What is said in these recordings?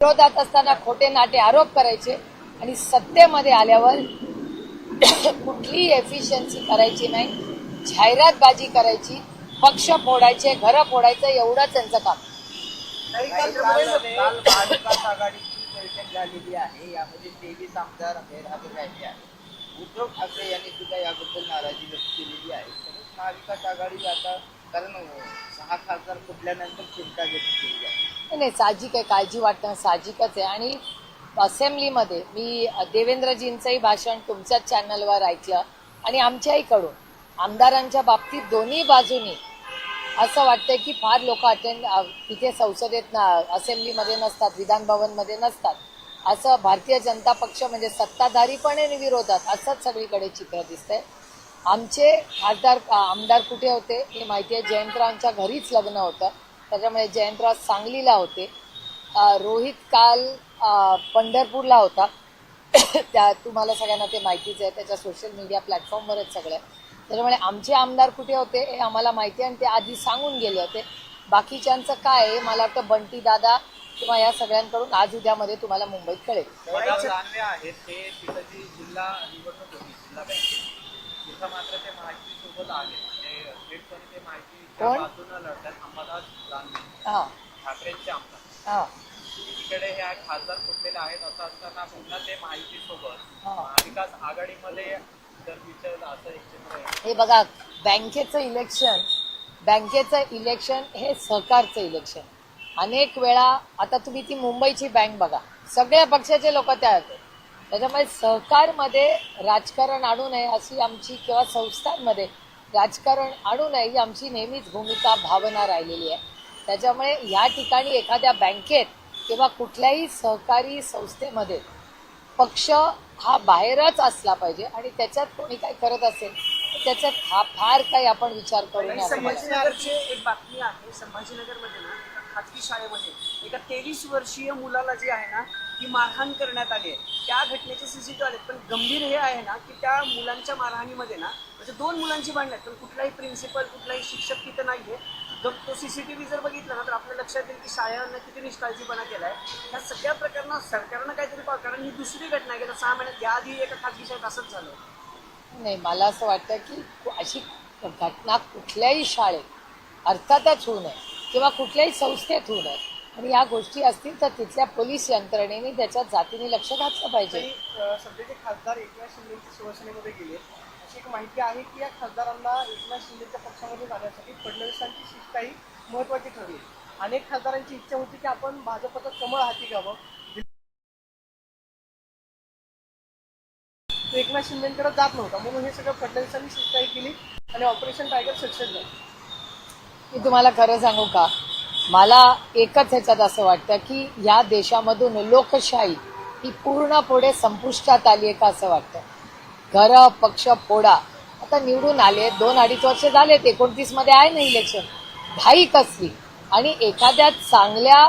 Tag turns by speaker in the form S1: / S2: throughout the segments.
S1: विरोधात असताना खोटे नाटे आरोप करायचे आणि सत्तेमध्ये आल्यावर कुठली एफिशियन्सी करायची नाही, जाहिरातबाजी करायची, पक्ष फोडायचे, घरं फोडायचं, एवढंच त्यांचं काम.
S2: काल महाविकास आघाडीची बैठक झालेली आहे. यामध्ये 23 आमदार गैरहजर राहिले आहेत. उद्धव ठाकरे यांनी सुद्धा याबद्दल नाराजी व्यक्त केलेली आहे. तसंच महाविकास आघाडी आता कारण 6 खासदार फुटल्यानंतर चिंता व्यक्त केली आहे.
S1: नाही, साहजिक आहे, काळजी वाटणं साहजिकच आहे. आणि असेंब्लीमध्ये मी देवेंद्रजींचंही भाषण तुमच्याच चॅनलवर ऐकलं आणि आमच्याहीकडून आमदारांच्या बाबतीत दोन्ही बाजूनी असं वाटतंय की फार लोक तिथे संसदेत असेंब्लीमध्ये नसतात, विधान भवनमध्ये नसतात. असं भारतीय जनता पक्ष म्हणजे सत्ताधारी पण आहे आणि विरोधात असंच सगळीकडे चित्र दिसतंय. आमचे आमदार कुठे होते हे माहिती आहे. जयंतरावांच्या घरीच लग्न होतं, त्याच्यामुळे जयंतराव सांगलीला होते. रोहित काल पंढरपूरला होता. त्या तुम्हाला सगळ्यांना ते माहितीच आहे, त्याच्या सोशल मीडिया प्लॅटफॉर्मवरच सगळं. त्याच्यामुळे आमचे आमदार कुठे होते हे आम्हाला माहिती आहे आणि ते आधी सांगून गेले होते. बाकीच्यांचं काय आहे मला वाटतं बंटी दादा किंवा या सगळ्यांकडून आज उद्यामध्ये तुम्हाला मुंबईत कळेल.
S2: आहेत ते तिथं जी जिल्हा निवडणूक होती जिल्हा बँकेची, तिथं मात्र ते माहितीसोबत आले. म्हणजे थेटपणे ते माहितीच्या बाजूनं लढतात. अंबादास दानवे ठाकरेंचे आमदार इकडे हे खासदार फुटलेले आहेत. असं असताना पुन्हा ते माहितीसोबत महाविकास आघाडीमध्ये जर विचारलं असं एक चित्र आहे.
S1: हे बघा, बँकेचं इलेक्शन हे सहकारचं इलेक्शन. अनेक वेळा आता तुम्ही ती मुंबईची बँक बघा, सगळ्या पक्षाचे लोक त्या होते. त्याच्यामुळे सहकारमध्ये राजकारण आणू नये अशी आमची, किंवा संस्थांमध्ये राजकारण आणू नये ही आमची नेहमीच भूमिका, भावना राहिलेली आहे. त्याच्यामुळे ह्या ठिकाणी एखाद्या बँकेत किंवा कुठल्याही सहकारी संस्थेमध्ये पक्ष हा बाहेरच असला पाहिजे आणि त्याच्यात कोणी काय करत असेल त्याच्यात हा फार काही आपण विचार करू नये.
S3: संभाजीनगरची एक बातमी आहे. संभाजीनगरमध्ये ना एका खाजगी शाळेमध्ये एका 23 वर्षीय मुलाला जे आहे ना ती मारहाण करण्यात आली आहे. त्या घटनेचे सीसीटीव्ही आले. पण गंभीर हे आहे ना की त्या मुलांच्या मारहाणीमध्ये ना म्हणजे 2 मुलांची भांडण आहेत, पण कुठलाही प्रिन्सिपल कुठलाही शिक्षक तिथं नाहीये. तो सीसीटीव्ही जर बघितला ना तर आपल्या लक्षात येईल की शाळांना किती निष्काळजीपणा केलाय. या सगळ्या प्रकरणात सरकारनं काहीतरी पाहावं, कारण ही दुसरी घटना आहे. गेल्या 6 महिन्यात याआधी एका खाजगी शाळेत असंच झालं.
S1: नाही, मला असं वाटतं की अशी घटना कुठल्याही शाळेत अर्थातच होऊ नये किंवा कुठल्याही संस्थेत होऊ नये. आणि या गोष्टी असतील तर तिथल्या पोलीस यंत्रणेने त्याच्या जातीने लक्ष घातलं पाहिजे.
S3: सध्याचे खासदार एकनाथ शिंदेच्या शिवसेनेमध्ये गेले. अशी एक माहिती आहे की या खासदारांना एकनाथ शिंदेच्या पक्षामध्ये जाण्यासाठी फडणवीसांची शिष्टाई महत्वाची ठरली. अनेक खासदारांची इच्छा होती की आपण भाजपचं कमळ हाती घ्यावं. एकनाथ शिंदेकडे जात नव्हता, म्हणून हे सगळं फडणवीसांनी शिष्टाई केली आणि ऑपरेशन टायगर सक्सेस झालं.
S1: मी तुम्हाला खरं सांगू का, मला एकच ह्याच्यात असं वाटतं की या देशामधून लोकशाही ही पूर्णपणे संपुष्टात आली आहे का असं वाटतं. घरं पक्ष फोडा. आता निवडून आले, 2-2.5 वर्ष झाले, 29 मध्ये आहे ना इलेक्शन. घाई कसली. आणि एखाद्या चांगल्या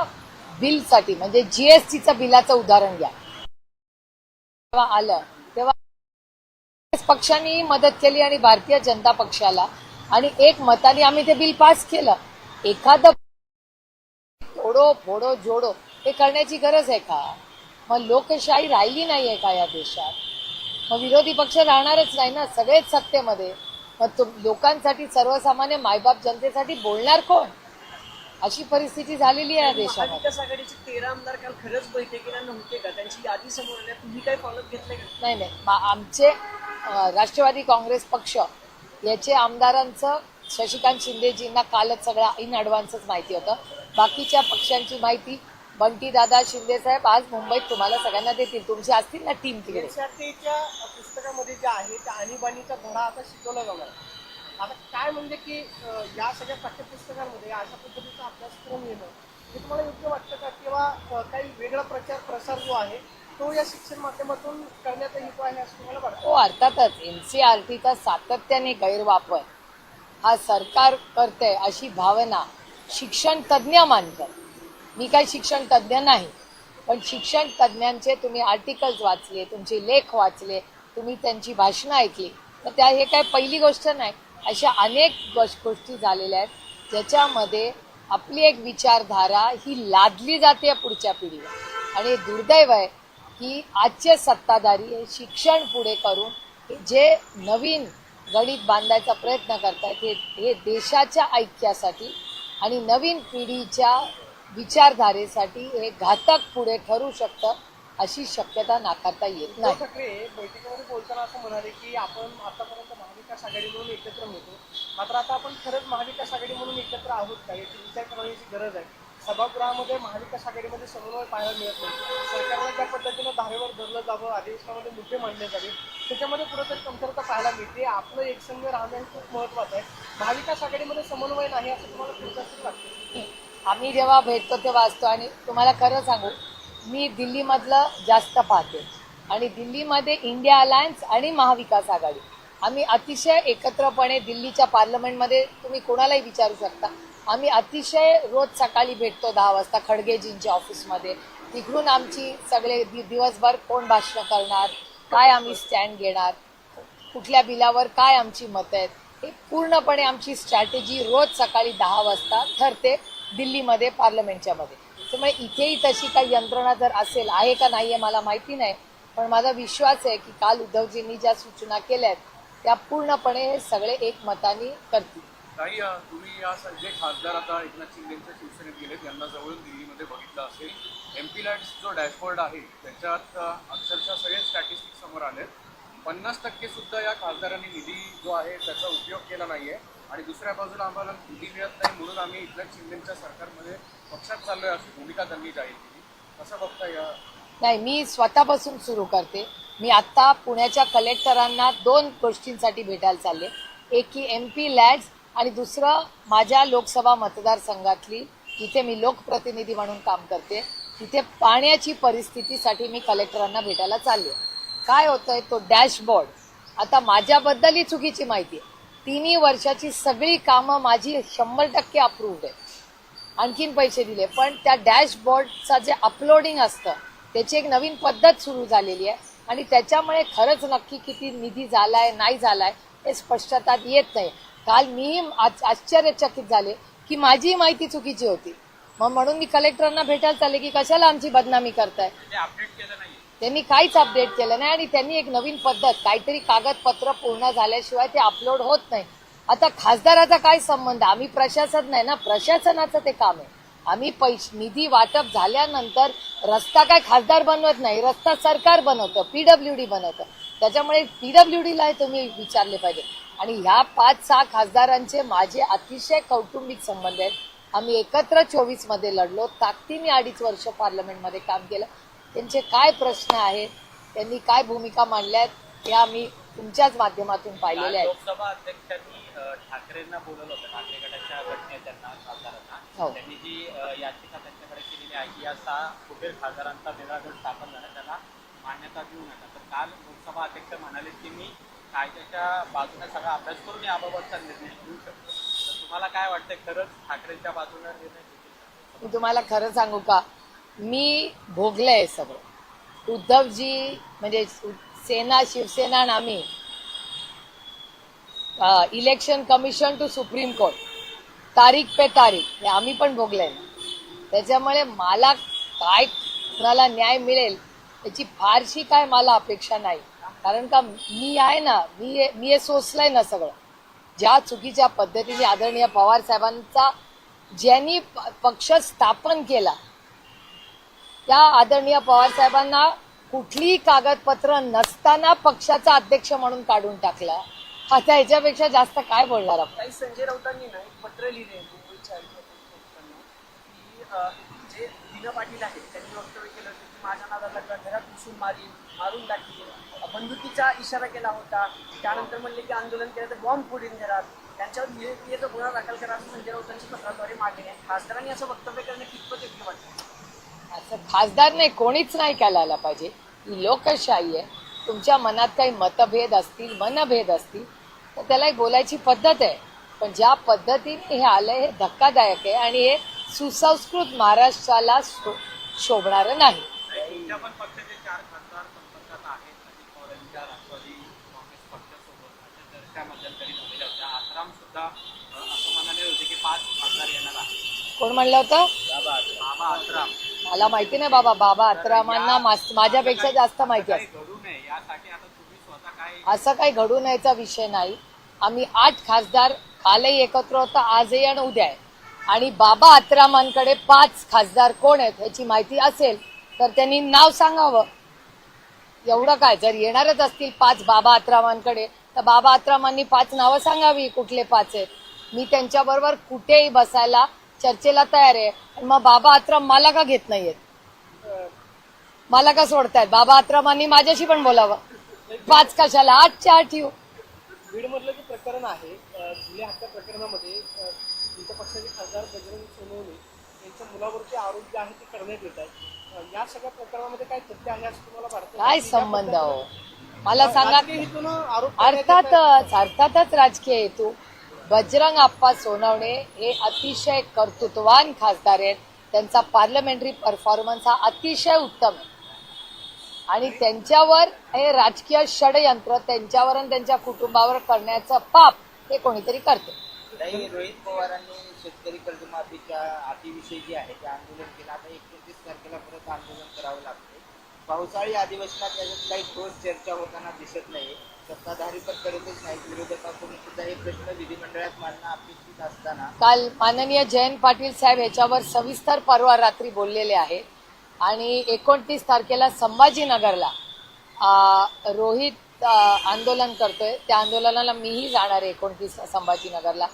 S1: बिलसाठी म्हणजे जीएसटीचं बिलाचं उदाहरण घ्या. तेव्हा आलं तेव्हा पक्षांनी मदत केली आणि भारतीय जनता पक्षाला, आणि एक मताने आम्ही ते बिल पास केलं. एखादं तोडो फोडो जोडो हे करण्याची गरज आहे का? मग लोकशाही राहिली नाहीये का या देशात? मग विरोधी पक्ष राहणारच नाही ना, सगळेच सत्तेमध्ये. मग लोकांसाठी, सर्वसामान्य मायबाप जनतेसाठी बोलणार कोण? अशी परिस्थिती झालेली आहे या देशात.
S3: महाविकास आघाडीचे 13 आमदार काल खरंच बैठकीला नव्हते का? त्यांची यादी समोर आली, तुम्ही काय फॉलोअप घेतलंय का?
S1: नाही, आमचे राष्ट्रवादी काँग्रेस पक्ष याचे आमदारांचं शशिकांत शिंदेजींना कालच सगळं इन ॲडव्हान्सच माहिती होतं. बाकीच्या पक्षांची माहिती बंटी दादा शिंदे साहेब आज मुंबईत तुम्हाला सगळ्यांना देतील. तुमची असतील ना टीम तिकडे.
S3: एनसीईआरटीच्या पुस्तकामध्ये जे आहे त्या आणीबाणीचा धडा आता शिकवला जाणार. आता काय म्हणजे की या सगळ्या पाठ्यपुस्तकांमध्ये अशा पद्धतीचा अभ्यासक्रम येणं हे तुम्हाला योग्य वाटतं का? किंवा काही वेगळा प्रसार जो आहे तो या शिक्षण माध्यमातून करण्याचा हेतू आहे असं तुम्हाला वाटतं?
S1: हो, अर्थातच एनसीईआरटीचा सातत्याने गैरवापर हा सरकार करते अशी भावना शिक्षण तज्ज्ञ मानतात. मी काही शिक्षण तज्ज्ञ नाही, पण शिक्षण तज्ज्ञांचे तुम्ही आर्टिकल्स वाचले, तुमचे लेख वाचले, तुम्ही त्यांची भाषणं ऐकली तर हे काय पहिली गोष्ट नाही. अशा अनेक गोष्टी झालेल्या आहेत ज्याच्यामध्ये आपली एक विचारधारा ही लादली जाते पुढच्या पिढीला. आणि दुर्दैव आहे की आजचे सत्ताधारी हे शिक्षण पुढे करून जे नवीन गणित बांधायचा प्रयत्न करतायत हे देशाच्या ऐक्यासाठी आणि नवीन पिढीच्या विचारधारेसाठी हे घातक पुढे ठरू शकतं, अशी शक्यता नाकारता येत नाही.
S4: ठाकरे बैठकीमध्ये बोलताना असं म्हणाले की आपण आतापर्यंत महाविकास आघाडी म्हणून एकत्र होतो, मात्र आता आपण खरंच महाविकास आघाडी म्हणून एकत्र आहोत का, याची विचार करण्याची गरज आहे. सभागृहामध्ये महाविकास आघाडीमध्ये समन्वय पाहायला मिळत नाही. सरकारला ज्या पद्धतीनं धारेवर धरलं जावं, अधिवेशनामध्ये मुद्दे मांडले जावे, त्याच्यामध्ये कुठेतरी कमतरता पाहायला मिळते. आपलं एकसंघ राहणं हे खूप महत्त्वाचं आहे. महाविकास आघाडीमध्ये समन्वय नाही असं तुम्हाला तुमच्यासाठी वाटतं?
S1: आम्ही जेव्हा भेटतो तेव्हा असतो आणि तुम्हाला खरं सांगू, मी दिल्लीमधलं जास्त पाहते आणि दिल्लीमध्ये इंडिया अलायन्स आणि महाविकास आघाडी आम्ही अतिशय एकत्रपणे दिल्लीच्या पार्लमेंटमध्ये तुम्ही कोणालाही विचारू शकता. आम्ही अतिशय रोज सकाळी भेटतो 10 वाजता खडगेजींच्या ऑफिसमध्ये. तिकडून आमची सगळे दिवसभर कोण भाषण करणार, काय आम्ही स्टँड घेणार, कुठल्या बिलावर काय आमची मतं आहेत, हे पूर्णपणे आमची स्ट्रॅटेजी रोज सकाळी 10 वाजता ठरते दिल्लीमध्ये पार्लमेंटच्या मध्ये. त्यामुळे इथेही तशी काही यंत्रणा जर असेल, आहे का नाही आहे मला माहिती नाही, पण माझा विश्वास आहे की काल उद्धवजींनी ज्या सूचना केल्या आहेत त्या पूर्णपणे हे सगळे एकमताने करतील.
S5: काही तुम्ही या जे खासदार आता एकनाथ शिंदेच्या शिवसेनेत गेलेत यांना जवळून दिल्लीमध्ये बघितलं असेल, MP लॅड्स जो डॅशबोर्ड आहे त्याच्यात अक्षरशः सगळे स्टॅटिस्टिक्स समोर आलेत. 50% सुद्धा या खासदारांनी निधी जो आहे त्याचा उपयोग केला नाहीये आणि दुसऱ्या बाजूला आम्हाला निधी मिळत नाही म्हणून आम्ही एकनाथ शिंदेच्या सरकारमध्ये पक्षात चाललोय अशी भूमिका त्यांनी जाहीर केली. कसं बघता या?
S1: नाही, मी स्वतःपासून सुरू करते. मी आत्ता पुण्याच्या कलेक्टरांना 2 गोष्टींसाठी भेटायला चालले. एक की MP लॅड्स आणि दुसरं माझ्या लोकसभा मतदारसंघातली, जिथे मी लोकप्रतिनिधी म्हणून काम करते, तिथे पाण्याची परिस्थितीसाठी मी कलेक्टरांना भेटायला चालले. काय होतंय, तो डॅशबोर्ड आता माझ्याबद्दलही चुकीची माहिती आहे. 3 वर्षाची सगळी कामं माझी 100% अप्रूव्ड आहे, आणखीन पैसे दिले, पण त्या डॅशबोर्डचा जे अपलोडिंग असतं त्याची एक नवीन पद्धत सुरू झालेली आहे आणि त्याच्यामुळे खरंच नक्की किती निधी झालाय नाही झालाय हे स्पष्टता येत नाही. काल मी आश्चर्यचकित झाले की माझी माहिती चुकीची होती, मग म्हणून मी कलेक्टरांना भेटायला चालले की कशाला आमची बदनामी करताय.
S2: अपडेट केलं नाही,
S1: त्यांनी काहीच अपडेट केलं नाही आणि त्यांनी एक नवीन पद्धत, काहीतरी कागदपत्र पूर्ण झाल्याशिवाय ते अपलोड होत नाही. आता खासदाराचा काय संबंध, आम्ही प्रशासन नाही ना, प्रशासनाचं ते काम आहे. आम्ही निधी वाटप झाल्यानंतर रस्ता काय खासदार बनवत नाही, रस्ता सरकार बनवतं, PWD बनवतं. त्याच्यामुळे PWDला तुम्ही विचारले पाहिजे. आणि ह्या 5-6 खासदारांचे माझे अतिशय कौटुंबिक संबंध आहेत. आम्ही एकत्र 24 मध्ये लढलो, ताकदीने 2.5 वर्ष पार्लमेंटमध्ये काम केलं. त्यांचे काय प्रश्न आहेत, त्यांनी काय भूमिका मांडल्या आहेत हे आम्ही तुमच्याच माध्यमातून पाहिलेले आहेत.
S2: लोकसभा अध्यक्षांनी ठाकरेंना बोलवलं होतं, ठाकरे गटाच्या गटनेत्यांना, खासदारांना.
S1: हो.
S2: त्यांनी जी याचिका त्यांच्याकडे केलेली आहे की या 6 फुटेल खासदारांचा वेगळा गट स्थापन झाला, त्याला मान्यता देऊ नका. तर काल लोकसभा अध्यक्ष म्हणाले की मी कायद्याच्या बाजूने सगळा अभ्यास करून याबाबतचा निर्णय घेऊ शकतो. तर तुम्हाला काय वाटतंय, खरंच ठाकरेंच्या बाजूने निर्णय घेतील?
S1: मी तुम्हाला खरं सांगू का, मी भोगलंय सगळं. उद्धवजी म्हणजे सेना, शिवसेना आणि आम्ही election commission to supreme court, तारीख पे तारीख, हे आम्ही पण भोगलंय. त्याच्यामुळे मला काय कुणाला न्याय मिळेल याची फारशी काय मला अपेक्षा नाही. कारण का मी आहे ना, मी हे सोसलंय ना सगळं. ज्या चुकीच्या पद्धतीने आदरणीय पवार साहेबांचा ज्यांनी पक्ष स्थापन केला, त्या आदरणीय पवार साहेबांना कुठलीही कागदपत्र नसताना पक्षाचा अध्यक्ष म्हणून काढून टाकला. आता ह्याच्यापेक्षा जास्त काय बोलणार आपण.
S3: काही संजय राऊतांनी ना एक पत्र लिहिले मुंबईच्या की जे दिना पाटील आहेत त्यांनी वक्तव्य केलं होतं की माझ्या नादाला घरात घुसून मारून टाकली, बंदुकीचा इशारा केला होता. त्यानंतर म्हणले की आंदोलन केलं तर बॉम्ब फोडीन घरात, त्यांच्यावर निरंकुश गुन्हा दाखल करा असं संजय राऊतांची पत्राद्वारे मागणी आहे. खासदारांनी असं वक्तव्य करणं कितपत योग्य वाटतं?
S1: असं खासदार नाही, कोणीच नाही करायला पाहिजे. ही लोकशाही आहे. तुमच्या मनात काही मतभेद असतील, मनभेद असतील तर त्याला बोलायची पद्धत आहे. पण ज्या पद्धतीने हे आलंय हे धक्कादायक आहे आणि हे सुसंस्कृत महाराष्ट्राला शोभणारं नाही.
S2: तुमच्या पण पक्षाचे 4 खासदार संपर्कात आहेत. अजित पवार यांच्या राष्ट्रवादी काँग्रेस पक्षासोबत अशा चर्चा मध्यंतरी झालेल्या होत्या. आसाराम सुद्धा असं म्हणाले होते की 5 खासदार येणार आहेत.
S1: कोण म्हणलं होतं?
S2: बाबा आसाराम
S1: मला माहिती नाही बाबा, बाबा आत्रामांना माझ्यापेक्षा जास्त माहिती
S2: काही
S1: असते.
S2: घडू नये यासाठी आता तुम्ही स्वतः काय
S1: असं काही घडू नयेचा विषय नाही. आम्ही 8 खासदार कालही एकत्र होतो, आजही आणि उद्या आहे. आणि बाबा आत्रामांकडे 5 खासदार कोण आहेत याची माहिती असेल तर त्यांनी नाव सांगावं. एवढं काय, जर येणारच असतील 5 बाबा आत्रामांकडे तर बाबा आत्रामांनी 5 नावं सांगावी, कुठले 5 आहेत. मी त्यांच्याबरोबर कुठेही बसायला चर्चेला तयार आहे. मग बाबा आत्राम मला का घेत नाहीयेत, मला का सोडतायत? बाबा आत्रामांनी माझ्याशी पण बोलावं. 5 कशाला, 8च्या 8 येऊ.
S4: बीडमधलं जे प्रकरण आहे झुले हत्या प्रकरणामध्ये तुमच्या पक्षाचे खासदार बजरंग सोनवणे यांच्या मुलावरचे आरोप जे आहेत ते करण्यात येत आहेत. या सगळ्या प्रकरणामध्ये काय तथ्य आहे असं तुम्हाला वाटतं?
S1: काय संबंध हो, मला सांगा.
S4: राजकीय हेतूनं आरोप करण्यात येत आहेत.
S1: अर्थातच राजकीय हेतू. बजरंग आप्पा सोनवणे हे अतिशय कर्तृत्ववान खासदार आहेत. त्यांचा पार्लमेंटरी परफॉर्मन्स हा अतिशय उत्तम आहे. आणि त्यांच्यावर हे राजकीय षडयंत्र त्यांच्यावर आणि त्यांच्या कुटुंबावर करण्याचं पाप हे कोणीतरी करते.
S6: नाही, रोहित पवारांनी शेतकरी कर्जमाफीच्या अटीविषयी जे आहे ते आंदोलन केलं. आता 29 तारखेला परत आंदोलन करावं लागते. पावसाळी अधिवेशनात याच्यात काही ठोस चर्चा होताना दिसत नाही. सत्ताधारी तर करतच नाही, विरोधकांकडून सुद्धा हे प्रश्न विधिमंडळात मांडणं अपेक्षित असताना
S1: काल माननीय जयंत पाटील साहेब याच्यावर सविस्तर परवा रात्री बोललेले आहे. आणि 29 तारखेला संभाजीनगरला रोहित आंदोलन करतोय, त्या आंदोलनाला मीही जाणार आहे 29 संभाजीनगरला.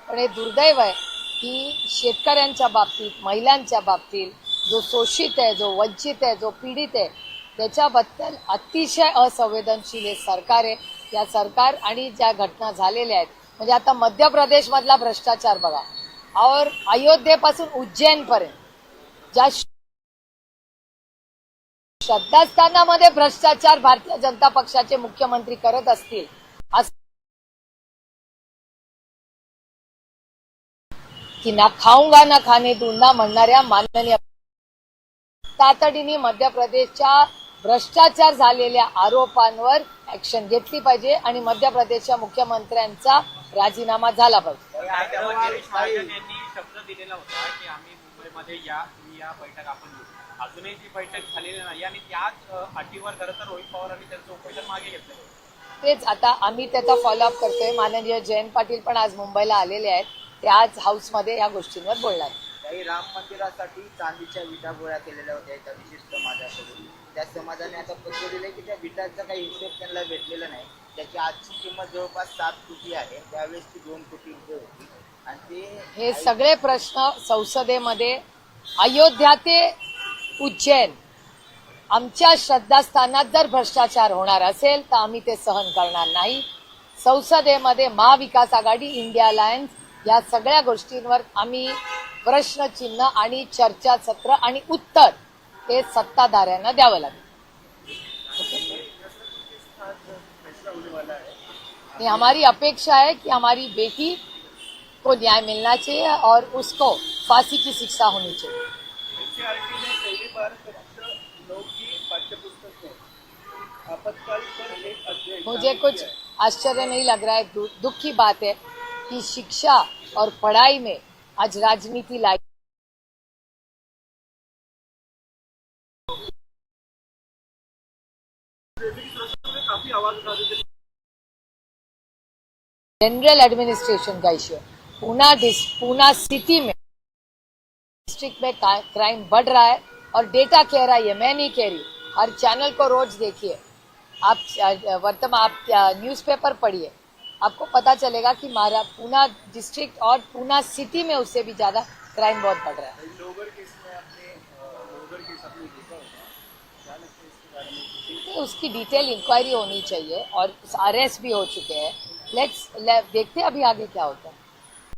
S1: पण हे दुर्दैव आहे की शेतकऱ्यांच्या बाबतीत, महिलांच्या बाबतीत, जो शोषित आहे, जो वंचित आहे, जो पीडित आहे, त्याच्याबद्दल अतिशय असंवेदनशील हे सरकार आहे. या सरकार आणि ज्या घटना झालेल्या आहेत, म्हणजे आता मध्य प्रदेशमधला भ्रष्टाचार बघा, और अयोध्येपासून उज्जैनपर्यंत ज्या श्रद्धास्थानामध्ये भ्रष्टाचार भारतीय जनता पक्षाचे मुख्यमंत्री करत असतील, की ना खाऊंगा ना खाने दूंगा म्हणणाऱ्या माननीय तातडीने मध्य प्रदेशच्या भ्रष्टाचार झालेल्या आरोपांवर ऍक्शन घेतली पाहिजे आणि मध्य प्रदेशच्या मुख्यमंत्र्यांचा राजीनामा झाला पाहिजे.
S2: गिरीश महाजन यांनी शब्द दिलेला होता की आम्ही मुंबईमध्ये तुम्ही या बैठक आपण घेऊ. अजूनही ती बैठक झालेली नाही आणि त्याच अटीवर खरं तर रोहित पवारांनी त्यांचं उपोषण मागे घेतलं.
S1: तेच आता आम्ही त्याचा फॉलोअप करतोय. माननीय जयंत पाटील पण आज मुंबईला आलेले आहेत. ते आज हाऊसमध्ये या गोष्टींवर बोलणार.
S6: काही राम मंदिरासाठी चांदीच्या विटा गोळा केलेल्या होत्या एका विशिष्ट समाजाकडून. त्या समाजाने आता पत्र दिले की त्या विटांचा काही हिशोब त्यांना भेटलेला नाही. त्याची आजची किंमत जवळपास 7 कोटी आहे, त्यावेळेस ती 2 कोटी रुपये होती. आणि ते
S1: हे सगळे प्रश्न संसदेमध्ये, अयोध्या ते उज्जैन, आमच्या श्रद्धास्थानात जर भ्रष्टाचार होणार असेल तर आम्ही ते सहन करणार नाही. संसदेमध्ये महाविकास आघाडी, इंडिया अलायन्स या सगळ्या गोष्टींवर आम्ही प्रश्नचिन्ह आणि चर्चासत्र आणि उत्तर हे सत्ताधाऱ्यांना द्यावं लागेल. ये हमारी अपेक्षा है कि हमारी बेटी को न्याय मिलना चाहिए और उसको फांसी की शिक्षा होनी चाहिए.
S4: एनसीईआरटी ने पहली बार कक्षा 9 की पाठ्यपुस्तक में आपातकाल पर एक अध्याय
S1: मुझे कुछ आश्चर्य नहीं लग रहा है. दुख की बात है कि शिक्षा और पढ़ाई में आज राजनीति लाई.
S4: काफी आवाज उठा रहे थे.
S1: जनरल एडमिनिस्ट्रेशन का इश्यू है. पूना सिटी में, डिस्ट्रिक्ट में क्राइम बढ़ रहा है और डेटा कह रहा है, ये मैं नहीं कह रही. हर चैनल को रोज देखिए आप, वर्तमान आप न्यूज़पेपर पढ़िए, आपको पता चलेगा कि पूना डिस्ट्रिक्ट और पूना सिटी में उससे भी ज्यादा क्राइम बहुत बढ़ रहा है. तो उसकी डिटेल इंक्वायरी होनी चाहिए और अरेस्ट भी हो चुके हैं. देखते हैं अभी आगे क्या होता है.